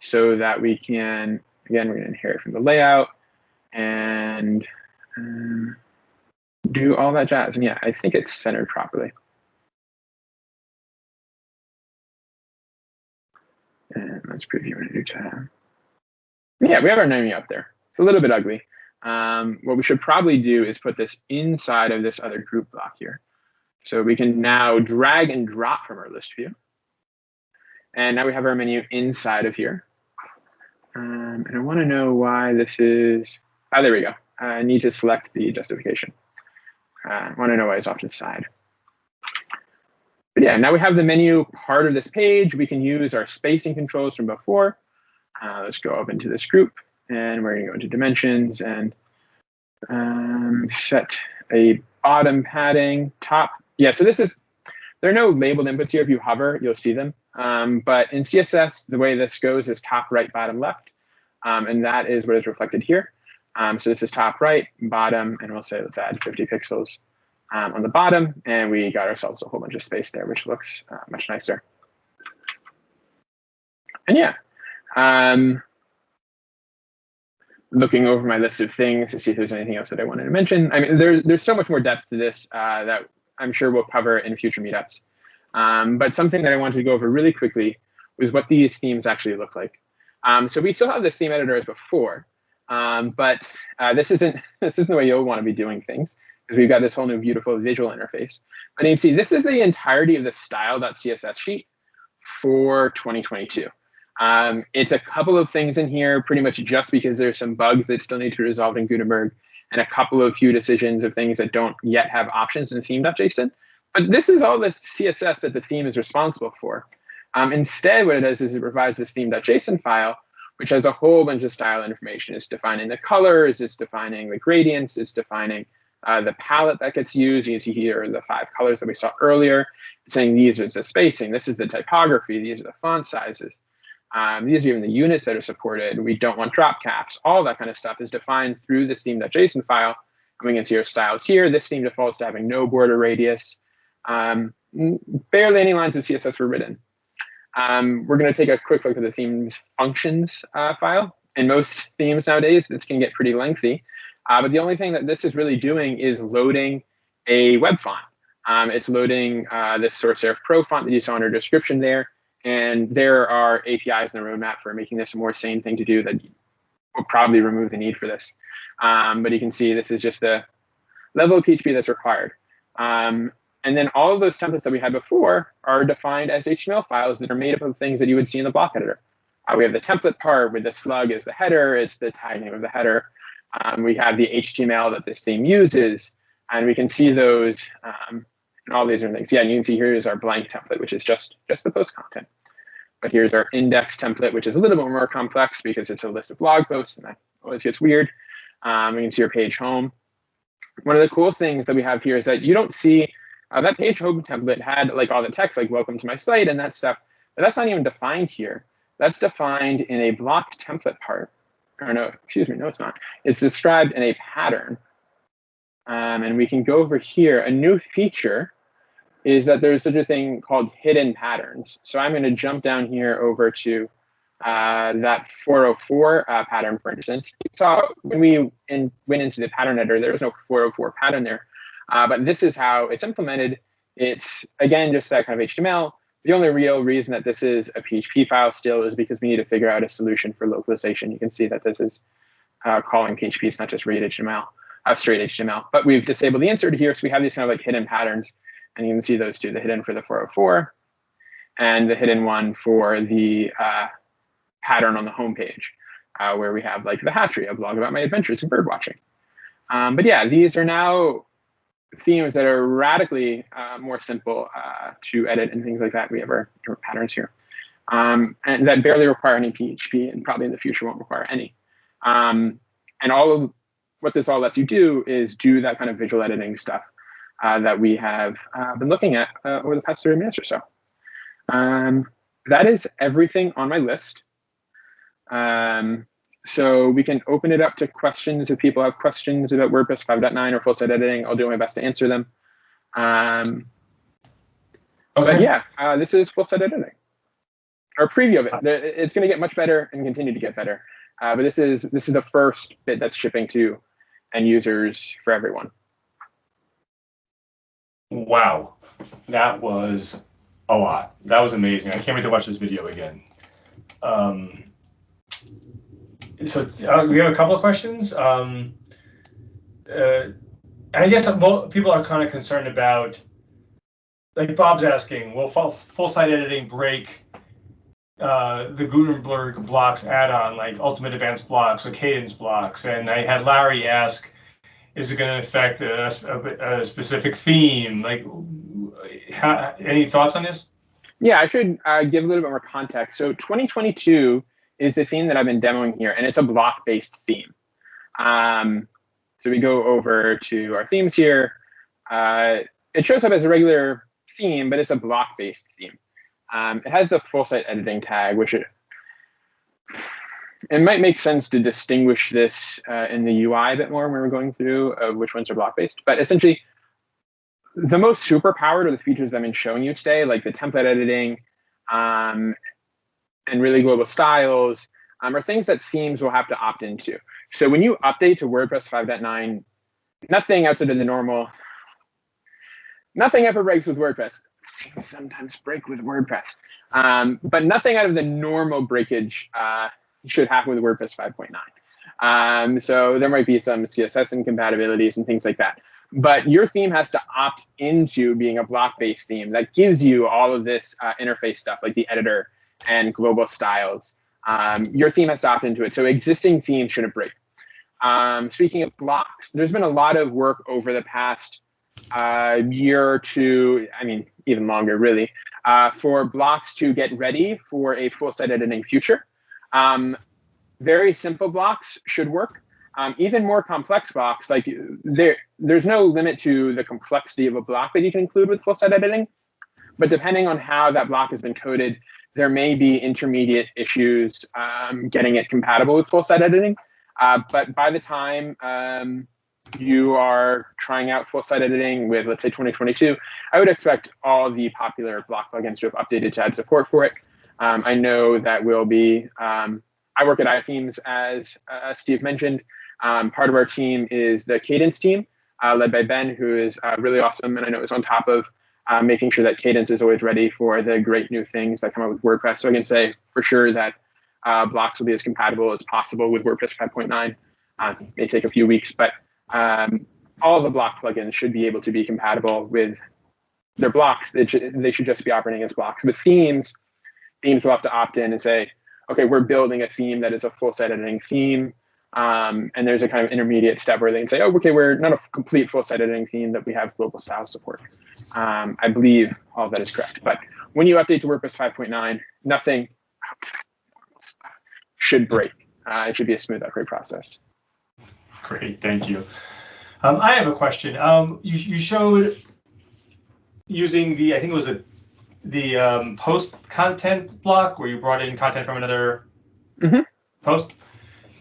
so that we can, again, we're going to inherit from the layout and do all that jazz. And yeah, I think it's centered properly. And let's preview a new tab. Yeah, we have our menu up there. It's a little bit ugly. What we should probably do is put this inside of this other group block here. So we can now drag and drop from our list view. And now we have our menu inside of here. And I want to know why this is, there we go. I need to select the justification. I want to know why it's off to the side. But yeah, now we have the menu part of this page. We can use our spacing controls from before. Let's go up into this group, and we're going to go into dimensions and set a bottom padding top. Yeah, so this is There are no labeled inputs here. If you hover, you'll see them. But in CSS, the way this goes is top, right, bottom, left. And that is what is reflected here. So this is top, right, bottom, and we'll say let's add 50 pixels on the bottom. And we got ourselves a whole bunch of space there, which looks much nicer. And yeah, looking over my list of things to see if there's anything else that I wanted to mention. I mean, there's so much more depth to this that I'm sure we'll cover in future meetups. But something that I wanted to go over really quickly was what these themes actually look like. So we still have this theme editor as before, but this isn't the way you'll want to be doing things, because we've got this whole new beautiful visual interface. But you can see this is the entirety of the style.css sheet for 2022. It's a couple of things in here, pretty much just because there's some bugs that still need to be resolved in Gutenberg, and a couple of few decisions of things that don't yet have options in theme.json. But this is all the CSS that the theme is responsible for. Instead, what it does is it provides this theme.json file, which has a whole bunch of style information. It's defining the colors, it's defining the gradients, it's defining the palette that gets used. You can see here the 5 colors that we saw earlier. It's saying these is the spacing, this is the typography, these are the font sizes. These are even the units that are supported. We don't want drop caps. All that kind of stuff is defined through this theme.json file. And we can see our styles here. This theme defaults to having no border radius. Barely any lines of CSS were written. We're going to take a quick look at the theme's functions file. In most themes nowadays, this can get pretty lengthy. But the only thing that this is really doing is loading a web font. It's loading this source serif pro font that you saw in our description there. And there are APIs in the roadmap for making this a more sane thing to do that will probably remove the need for this. But you can see this is just the level of PHP that's required. And then all of those templates that we had before are defined as HTML files that are made up of things that you would see in the block editor. We have the template part with the slug as the header. It's the tag name of the header. We have the HTML that this theme uses. And we can see those and all these are things. Yeah, and you can see here is our blank template, which is just the post content. But here's our index template, which is a little bit more complex because it's a list of blog posts, and that always gets weird. We can see our page home. One of the cool things that we have here is that you don't see that page home template had like all the text, like welcome to my site and that stuff, but that's not even defined here. That's defined in a block template part. Or no, excuse me, no, it's not. It's described in a pattern. And we can go over here. A new feature is that there's such a thing called hidden patterns. So I'm going to jump down here over to that 404 pattern, for instance. You saw when we went into the pattern editor, there was no 404 pattern there. But this is how it's implemented. It's, again, just that kind of HTML. The only real reason that this is a PHP file still is because we need to figure out a solution for localization. You can see that this is calling PHP. It's not just read HTML, straight HTML. But we've disabled the insert here, so we have these kind of like hidden patterns. And you can see those two, the hidden for the 404 and the hidden one for the pattern on the homepage, where we have like the hatchery, a blog about my adventures in bird watching. But yeah, these are now themes that are radically more simple to edit and things like that. We have our patterns here. And that barely require any PHP and probably in the future won't require any. And all of what this all lets you do is do that kind of visual editing stuff that we have been looking at over the past 30 minutes or so. That is everything on my list. So we can open it up to questions if people have questions about WordPress 5.9 or full site editing. I'll do my best to answer them. Okay. But yeah, this is full site editing, or a preview of it. It's going to get much better and continue to get better. But this is the first bit that's shipping to end users for everyone. Wow, That was a lot. That was amazing. I can't wait to watch this video again. So we have a couple of questions. And I guess people are kind of concerned about, like Bob's asking, will full site editing break the Gutenberg blocks add-on, like Ultimate Advanced Blocks or Cadence blocks? And I had Larry ask, is it going to affect a specific theme? Like, any thoughts on this? Yeah, I should give a little bit more context. So 2022 is the theme that I've been demoing here, and it's a block-based theme. So we go over to our themes here. It shows up as a regular theme, but it's a block-based theme. It has the full site editing tag, which it might make sense to distinguish this in the UI a bit more when we're going through which ones are block-based. But essentially, the most superpowered are the features that I've been showing you today, like the template editing and really global styles, are things that themes will have to opt into. So when you update to WordPress 5.9, nothing outside of the normal, nothing ever breaks with WordPress. Things sometimes break with WordPress, but nothing out of the normal breakage should happen with WordPress 5.9. So there might be some CSS incompatibilities and things like that. But your theme has to opt into being a block-based theme that gives you all of this interface stuff like the editor and global styles. Your theme has to opt into it. So existing themes shouldn't break. Speaking of blocks, there's been a lot of work over the past year or two, I mean, even longer really, for blocks to get ready for a full site editing future. Very simple blocks should work. Even more complex blocks, like there's no limit to the complexity of a block that you can include with full site editing. But depending on how that block has been coded, there may be intermediate issues getting it compatible with full site editing. But by the time you are trying out full site editing with, let's say, 2022, I would expect all the popular block plugins to have updated to add support for it. I know that will be, I work at iThemes, as Steve mentioned. Part of our team is the Cadence team, led by Ben, who is really awesome. And I know is on top of making sure that Cadence is always ready for the great new things that come out with WordPress. So I can say for sure that blocks will be as compatible as possible with WordPress 5.9. May take a few weeks, but all the block plugins should be able to be compatible with their blocks. They should just be operating as blocks. With themes will have to opt in and say, okay, we're building a theme that is a full site editing theme. And there's a kind of intermediate step where they can say, oh, okay, we're not a complete full site editing theme, that we have global style support. I believe all of that is correct. But when you update to WordPress 5.9, nothing should break. It should be a smooth upgrade process. Great, thank you. I have a question. You showed using the, I think it was the post content block where you brought in content from another post.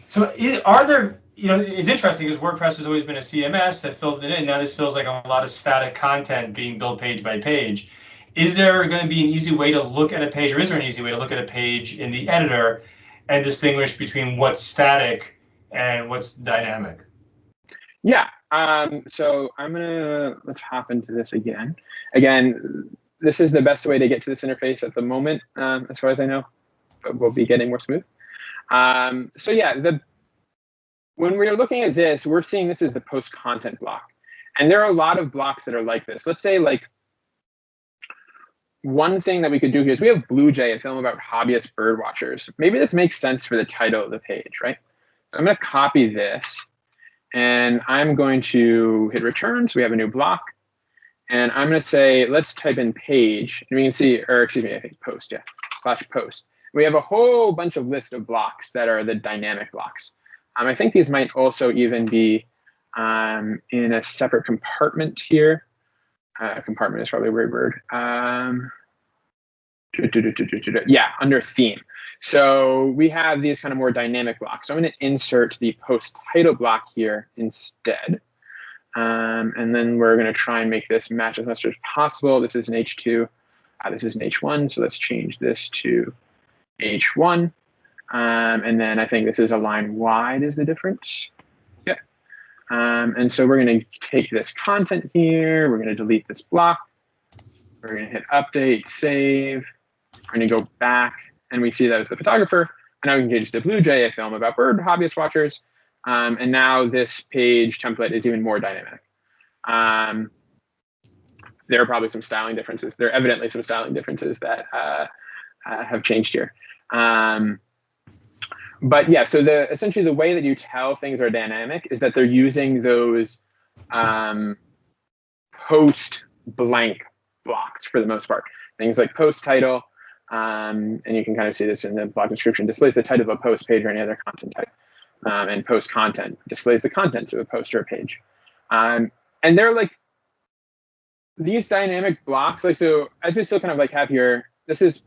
So are there, it's interesting because WordPress has always been a CMS that filled it in. Now this feels like a lot of static content being built page by page. Is there going to be an easy way to look at a page, or is there an easy way to look at a page in the editor and distinguish between what's static and what's dynamic? Yeah. So let's hop into this again. Again, this is the best way to get to this interface at the moment, as far as I know, but we'll be getting more smooth. So yeah, when we're looking at this, we're seeing this as the post content block. And there are a lot of blocks that are like this. Let's say like one thing that we could do here is we have Blue Jay, a film about hobbyist bird watchers. Maybe this makes sense for the title of the page, right? I'm going to copy this and I'm going to hit return. So we have a new block. And I'm going to say, let's type in page. And we can see, or excuse me, I think post, yeah, /post. We have a whole bunch of list of blocks that are the dynamic blocks. I think these might also even be in a separate compartment here. Compartment is probably a weird word. Yeah, under theme. So we have these kind of more dynamic blocks. So I'm going to insert the post title block here instead. And then we're going to try and make this match as much as possible. This is an H2. This is an H1. So let's change this to H1. And then I think this is a line wide is the difference. Yeah. And so we're going to take this content here. We're going to delete this block. We're going to hit update, save. We're going to go back and we see that as the photographer. And now we can change the Blue Jay, a film about bird hobbyist watchers. And now this page template is even more dynamic. There are probably some styling differences. There are evidently some styling differences that have changed here. But yeah, so essentially the way that you tell things are dynamic is that they're using those post blank blocks for the most part. Things like post title, and you can kind of see this in the blog description, displays the title of a post page or any other content type. And post content displays the contents of a post or a page. And they're like these dynamic blocks, like, so as we still kind of like have here, this is,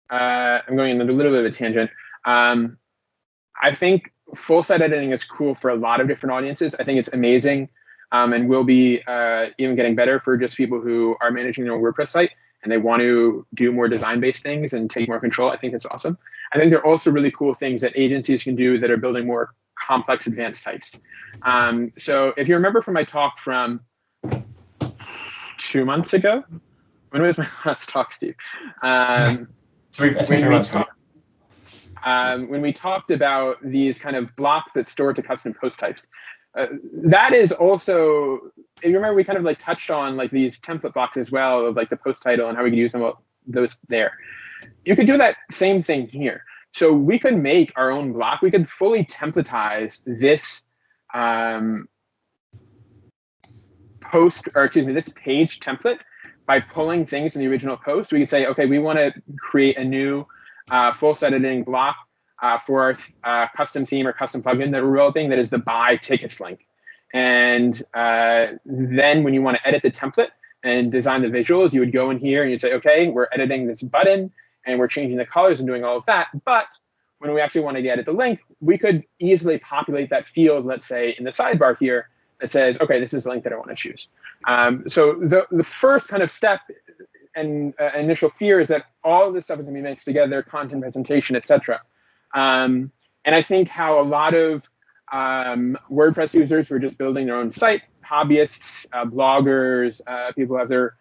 I'm going in a little bit of a tangent. I think full site editing is cool for a lot of different audiences. I think it's amazing, and will be even getting better for just people who are managing their own WordPress site and they want to do more design-based things and take more control. I think it's awesome. I think there are also really cool things that agencies can do that are building more complex advanced sites. So if you remember from my talk from 2 months ago, when was my last talk, Steve? When we talked about these kind of blocks that store to custom post types, that is also, if you remember, we kind of like touched on like these template blocks as well, of like the post title and how we can use them, those there. You could do that same thing here. So we could make our own block. We could fully templatize this this page template by pulling things in the original post. We could say, okay, we want to create a new full site editing block for our custom theme or custom plugin that we're developing that is the buy tickets link. And then when you want to edit the template and design the visuals, you would go in here and you'd say, okay, we're editing this button and we're changing the colors and doing all of that. But when we actually want to edit the link, we could easily populate that field, let's say in the sidebar here, that says, okay, this is the link that I want to choose. So the first kind of step and initial fear is that all of this stuff is going to be mixed together, content presentation, etc. And I think how a lot of WordPress users who are just building their own site, hobbyists, bloggers, people who have their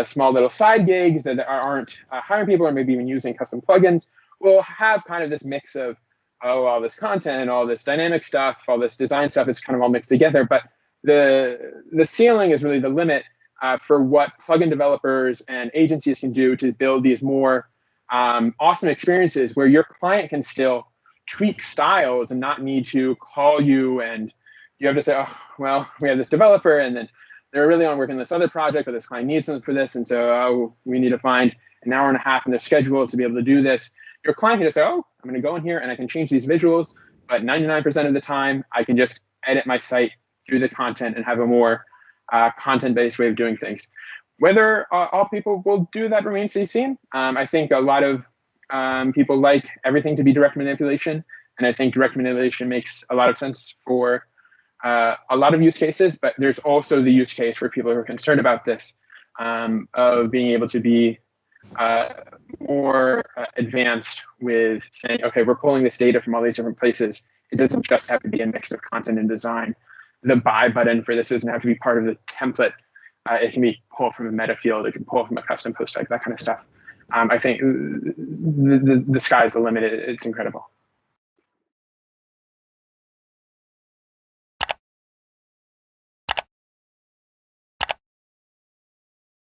small little side gigs that aren't hiring people or maybe even using custom plugins, will have kind of this mix of, oh, all this content, all this dynamic stuff, all this design stuff is kind of all mixed together. But the ceiling is really the limit for what plugin developers and agencies can do to build these more awesome experiences where your client can still tweak styles and not need to call you and you have to say, oh, well, we have this developer and then they're really on working on this other project, but this client needs something for this. And so we need to find an hour and a half in their schedule to be able to do this. Your client can just say, oh, I'm going to go in here and I can change these visuals, but 99% of the time, I can just edit my site through the content and have a more content-based way of doing things. Whether all people will do that remains to be seen. I think a lot of people like everything to be direct manipulation, and I think direct manipulation makes a lot of sense for a lot of use cases, but there's also the use case where people are concerned about this, of being able to be more advanced with saying, okay, we're pulling this data from all these different places. It doesn't just have to be a mix of content and design. The buy button for this doesn't have to be part of the template. It can be pulled from a meta field. It can pull from a custom post type, that kind of stuff. I think the sky's the limit. It's incredible.